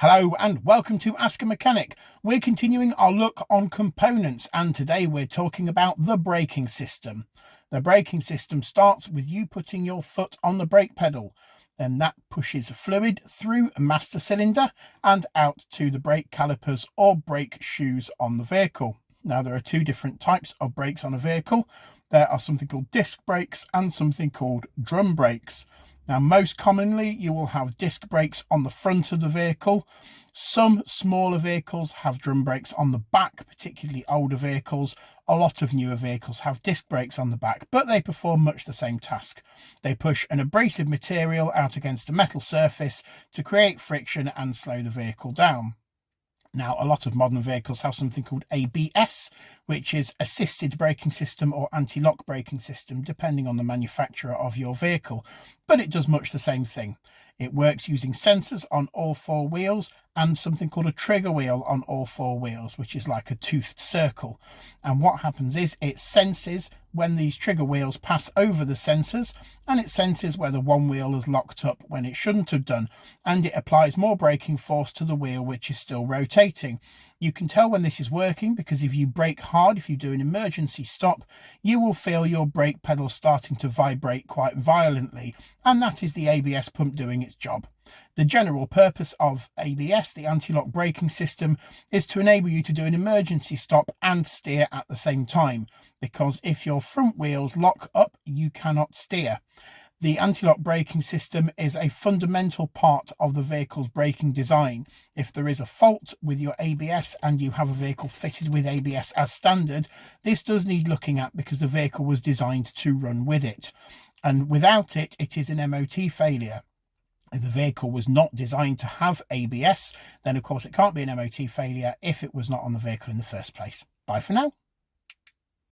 Hello and welcome to Ask a Mechanic. We're continuing our look on components, and today we're talking about the braking system. The braking system starts with you putting your foot on the brake pedal. Then that pushes fluid through a master cylinder and out to the brake calipers or brake shoes on the vehicle. Now there are two different types of brakes on a vehicle. There are something called disc brakes and something called drum brakes. Now, most commonly, you will have disc brakes on the front of the vehicle. Some smaller vehicles have drum brakes on the back, particularly older vehicles. A lot of newer vehicles have disc brakes on the back, but they perform much the same task. They push an abrasive material out against a metal surface to create friction and slow the vehicle down. Now, a lot of modern vehicles have something called ABS, which is assisted braking system or anti-lock braking system, depending on the manufacturer of your vehicle, but it does much the same thing. It works using sensors on all four wheels and something called a trigger wheel on all four wheels, which is like a toothed circle. And what happens is it senses when these trigger wheels pass over the sensors, and it senses whether one wheel is locked up when it shouldn't have done, and it applies more braking force to the wheel which is still rotating. You can tell when this is working because if you brake hard, if you do an emergency stop, you will feel your brake pedal starting to vibrate quite violently, and that is the ABS pump doing its job. The general purpose of ABS, the anti-lock braking system, is to enable you to do an emergency stop and steer at the same time, because if your front wheels lock up, you cannot steer. The anti-lock braking system is a fundamental part of the vehicle's braking design. If there is a fault with your ABS and you have a vehicle fitted with ABS as standard, this does need looking at because the vehicle was designed to run with it. And without it, it is an MOT failure. If the vehicle was not designed to have ABS, then of course it can't be an MOT failure if it was not on the vehicle in the first place. Bye for now.